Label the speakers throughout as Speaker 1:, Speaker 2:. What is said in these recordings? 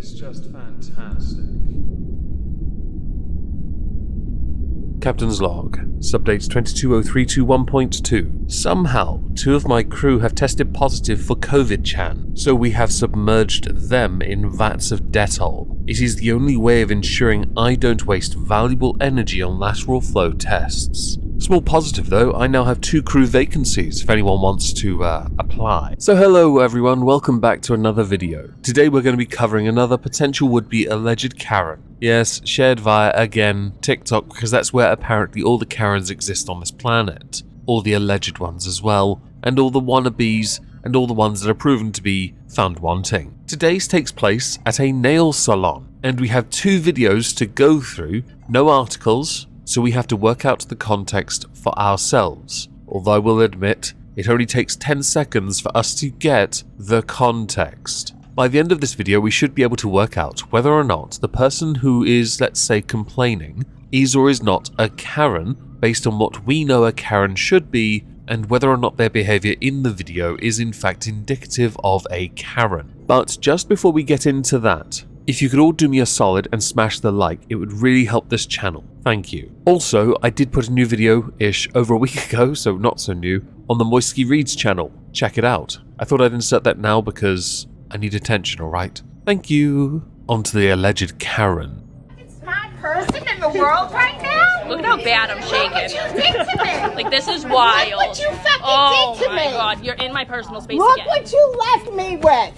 Speaker 1: is just fantastic. Captain's log, subdates 220321.2. Somehow, 2 of my crew have tested positive for COVID-chan, so we have submerged them in vats of Dettol. It is the only way of ensuring I don't waste valuable energy on lateral flow tests. Small positive though, I now have 2 crew vacancies if anyone wants to apply. So hello everyone, welcome back to another video. Today we're going to be covering another potential would-be alleged Karen. Yes, shared via, again, TikTok, because that's where apparently all the Karens exist on this planet. All the alleged ones as well, and all the wannabes, and all the ones that are proven to be found wanting. Today's takes place at a nail salon, and we have 2 videos to go through, no articles, so we have to work out the context for ourselves. Although I will admit, it only takes 10 seconds for us to get the context. By the end of this video, we should be able to work out whether or not the person who is, let's say, complaining is or is not a Karen, based on what we know a Karen should be, and whether or not their behavior in the video is in fact indicative of a Karen. But just before we get into that, if you could all do me a solid and smash the like, it would really help this channel. Thank you. Also, I did put a new video-ish over a week ago, so not so new, on the Moistly Reads channel. Check it out. I thought I'd insert that now because I need attention, alright? Thank you. On to the alleged Karen.
Speaker 2: Smart person in the world right now?
Speaker 3: Look at how bad I'm shaking.
Speaker 2: Look what you did to me.
Speaker 3: Like, this is wild.
Speaker 2: Look what you fucking did to me.
Speaker 3: Oh my god, you're in my personal space
Speaker 2: Look
Speaker 3: again.
Speaker 2: what you left me with.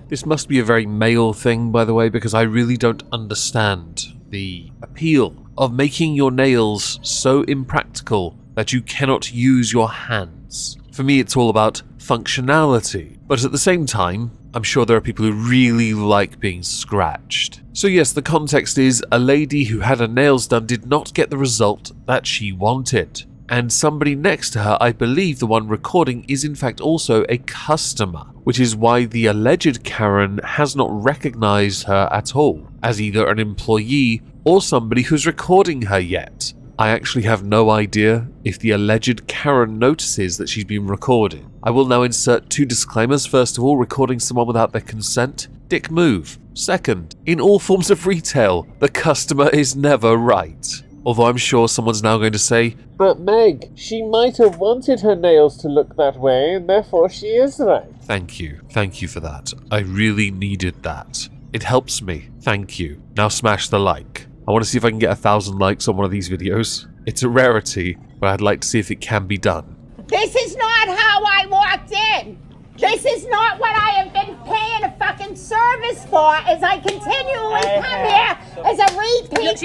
Speaker 1: This must be a very male thing, by the way, because I really don't understand the appeal of making your nails so impractical that you cannot use your hands. For me, it's all about functionality. But at the same time, I'm sure there are people who really like being scratched. So yes, the context is a lady who had her nails done did not get the result that she wanted. And somebody next to her, I believe the one recording, is in fact also a customer, which is why the alleged Karen has not recognized her at all as either an employee or somebody who's recording her yet. I actually have no idea if the alleged Karen notices that she's been recorded. I will now insert 2 disclaimers. First of all, recording someone without their consent, dick move. Second, in all forms of retail, the customer is never right. Although I'm sure someone's now going to say,
Speaker 4: "But Meg, she might have wanted her nails to look that way, and therefore she is right."
Speaker 1: Thank you for that. I really needed that. It helps me. Thank you. Now smash the like. I want to see if I can get 1,000 likes on one of these videos. It's a rarity, but I'd like to see if it can be done.
Speaker 2: This is not how I walked in. This is not what I have been paying a fucking service for as I continually come here as a repeat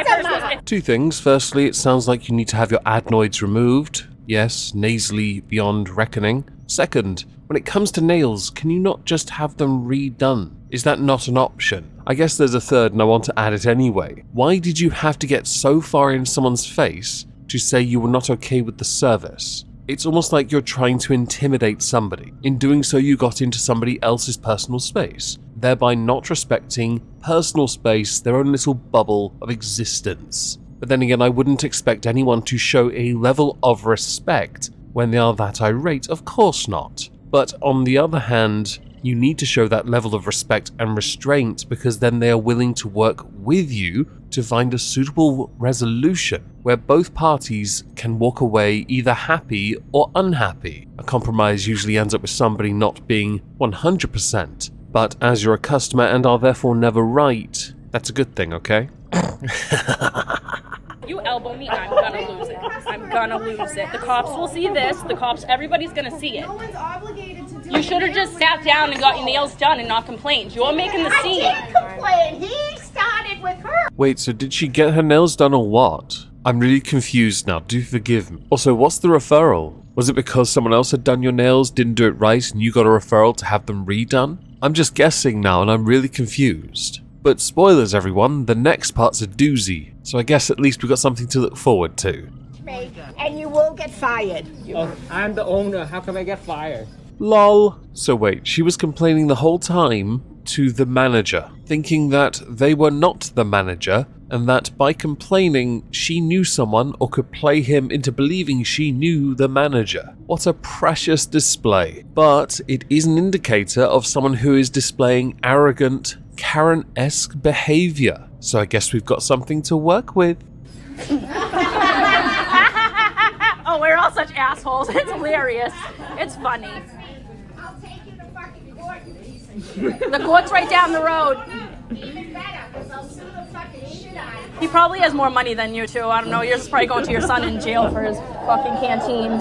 Speaker 2: customer.
Speaker 1: 2 things. Firstly, it sounds like you need to have your adenoids removed. Yes, nasally beyond reckoning. Second, when it comes to nails, can you not just have them redone? Is that not an option? I guess there's a third and I want to add it anyway. Why did you have to get so far in someone's face to say you were not okay with the service? It's almost like you're trying to intimidate somebody. In doing so, you got into somebody else's personal space, thereby not respecting personal space, their own little bubble of existence. But then again, I wouldn't expect anyone to show a level of respect when they are that irate, of course not. But on the other hand, you need to show that level of respect and restraint because then they are willing to work with you to find a suitable resolution where both parties can walk away either happy or unhappy. A compromise usually ends up with somebody not being 100%, but as you're a customer and are therefore never right, that's a good thing, okay?
Speaker 3: You elbow me, I'm gonna lose it. I'm gonna lose it. The cops will see this. The cops, everybody's gonna see it.
Speaker 5: No one's obligated to do
Speaker 3: You should have just sat down and got your nails done and not complained. You're making the scene.
Speaker 2: I didn't complain. He started with her.
Speaker 1: Wait, so did she get her nails done or what? I'm really confused now, do forgive me. Also, what's the referral? Was it because someone else had done your nails, didn't do it right, and you got a referral to have them redone? I'm just guessing now and I'm really confused. But spoilers everyone, the next part's a doozy, so I guess at least we've got something to look forward to.
Speaker 2: And you will get fired.
Speaker 4: Oh, I'm the owner. How can I get fired?
Speaker 1: LOL. So wait, she was complaining the whole time to the manager, thinking that they were not the manager, and that by complaining she knew someone or could play him into believing she knew the manager. What a precious display. But it is an indicator of someone who is displaying arrogant Karen-esque behavior. So I guess we've got something to work with.
Speaker 3: Oh, we're all such assholes. It's hilarious. It's funny.
Speaker 2: I'll take you to fucking court, you piece of shit.
Speaker 3: The court's right down the road.
Speaker 2: Even better, because I'll sue the fucking shit out of you.
Speaker 3: He probably has more money than you two. I don't know. Yours is probably going to your son in jail for his fucking canteen.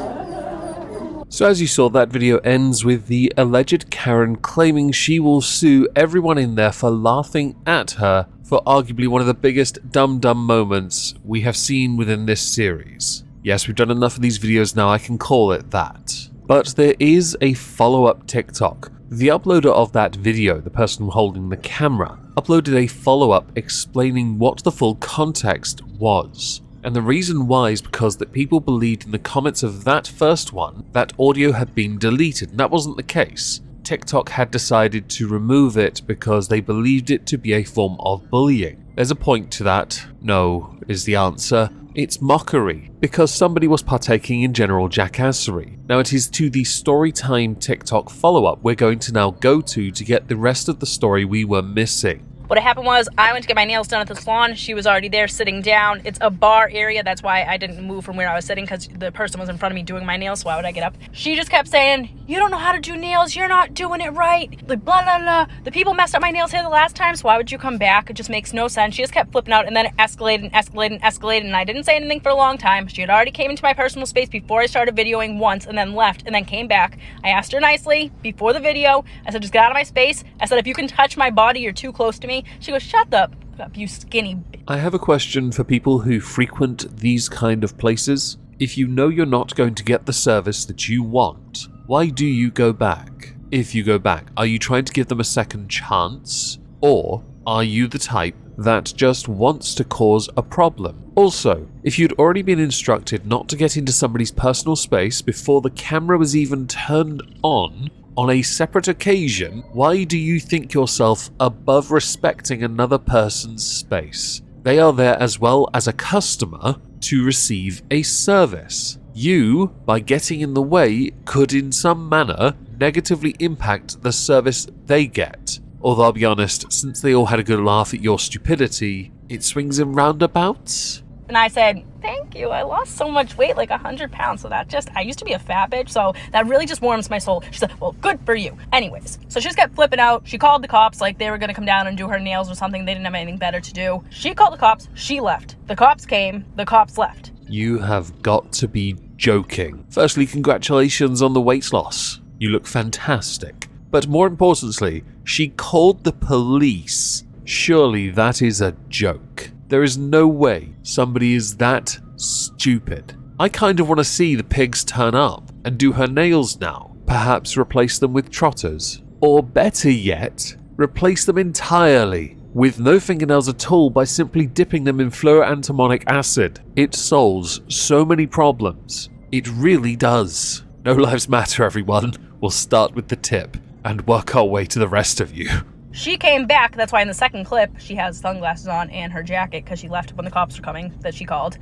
Speaker 1: So as you saw, that video ends with the alleged Karen claiming she will sue everyone in there for laughing at her for arguably one of the biggest dumb moments we have seen within this series. Yes, we've done enough of these videos now, I can call it that. But there is a follow-up TikTok. The uploader of that video, the person holding the camera, uploaded a follow-up explaining what the full context was. And the reason why is because that people believed in the comments of that first one that audio had been deleted, and that wasn't the case. TikTok had decided to remove it because they believed it to be a form of bullying. There's a point to that. No, is the answer. It's mockery, because somebody was partaking in general jackassery. Now it is to the Storytime TikTok follow-up we're going to now go to get the rest of the story we were missing.
Speaker 3: What happened was I went to get my nails done at the salon. She was already there sitting down. It's a bar area. That's why I didn't move from where I was sitting, because the person was in front of me doing my nails. So why would I get up? She just kept saying, "You don't know how to do nails. You're not doing it right. Like blah, blah, blah. The people messed up my nails here the last time. So why would you come back? It just makes no sense." She just kept flipping out, and then it escalated. And I didn't say anything for a long time. She had already came into my personal space before I started videoing once, and then left, and then came back. I asked her nicely before the video. I said, "Just get out of my space." I said, "If you can touch my body, you're too close to me." She goes, "Shut up, you skinny bitch."
Speaker 1: I have a question for people who frequent these kind of places. If you know you're not going to get the service that you want, why do you go back? If you go back, are you trying to give them a second chance? Or are you the type that just wants to cause a problem? Also, if you'd already been instructed not to get into somebody's personal space before the camera was even turned on a separate occasion, why do you think yourself above respecting another person's space? They are there as well as a customer to receive a service. You, by getting in the way, could in some manner negatively impact the service they get. Although I'll be honest, since they all had a good laugh at your stupidity, it swings in roundabouts.
Speaker 3: And I said, "Thank you. I lost so much weight, like 100 pounds. So I used to be a fat bitch. So that really just warms my soul." She said, "Well, good for you." Anyways, so she just kept flipping out. She called the cops like they were going to come down and do her nails or something. They didn't have anything better to do. She called the cops. She left. The cops came. The cops left.
Speaker 1: You have got to be joking. Firstly, congratulations on the weight loss. You look fantastic. But more importantly, she called the police. Surely that is a joke. There is no way somebody is that stupid. I kind of want to see the pigs turn up and do her nails now. Perhaps replace them with trotters. Or better yet, replace them entirely with no fingernails at all by simply dipping them in fluoroantimonic acid. It solves so many problems. It really does. No lives matter, everyone. We'll start with the tip and work our way to the rest of you.
Speaker 3: She came back. That's why in the second clip, she has sunglasses on and her jacket because she left when the cops were coming that she called.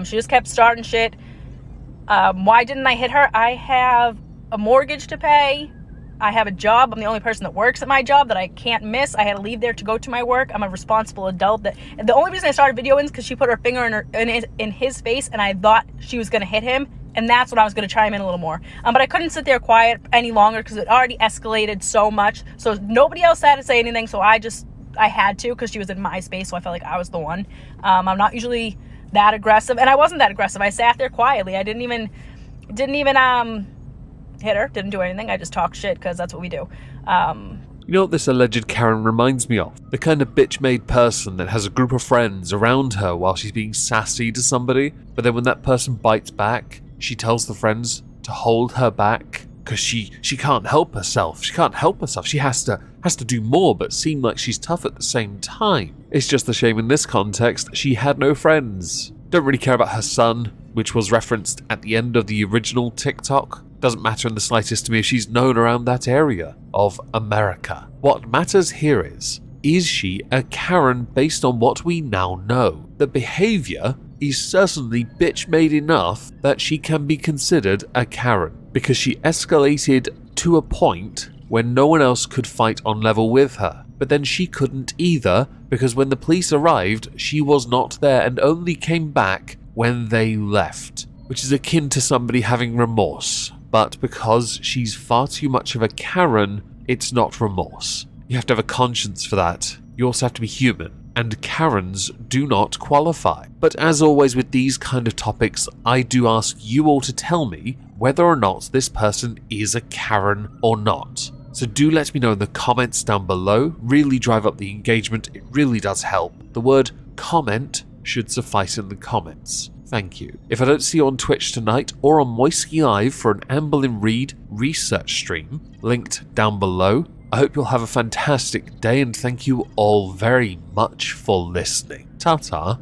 Speaker 3: She just kept starting shit. Why didn't I hit her? I have a mortgage to pay. I have a job. I'm the only person that works at my job that I can't miss. I had to leave there to go to my work. I'm a responsible adult. And the only reason I started videoing is because she put her finger in his face, and I thought she was going to hit him. And that's when I was going to chime in a little more. But I couldn't sit there quiet any longer because it already escalated so much. So nobody else had to say anything. So I had to, because she was in my space. So I felt like I was the one. I'm not usually that aggressive. And I wasn't that aggressive. I sat there quietly. I didn't even hit her. Didn't do anything. I just talked shit because that's what we do.
Speaker 1: You know what this alleged Karen reminds me of? The kind of bitch-made person that has a group of friends around her while she's being sassy to somebody. But then when that person bites back, she tells the friends to hold her back because she can't help herself. She can't help herself. She has to do more but seem like she's tough at the same time. It's just a shame in this context she had no friends. Don't really care about her son, which was referenced at the end of the original TikTok. Doesn't matter in the slightest to me if she's known around that area of America. What matters here is she a Karen based on what we now know? The behavior is certainly bitch-made enough that she can be considered a Karen, because she escalated to a point when no one else could fight on level with her. but then she couldn't either, because when the police arrived, she was not there and only came back when they left, which is akin to somebody having remorse. But because she's far too much of a Karen, it's not remorse. You have to have a conscience for that. You also have to be human, and Karens do not qualify. But as always with these kind of topics, I do ask you all to tell me whether or not this person is a Karen or not. So do let me know in the comments down below. Really drive up the engagement, it really does help. The word comment should suffice in the comments. Thank you. If I don't see you on Twitch tonight or on Moisky Live for an Anne Boleyn Reid research stream, linked down below, I hope you'll have a fantastic day and thank you all very much for listening. Ta-ta.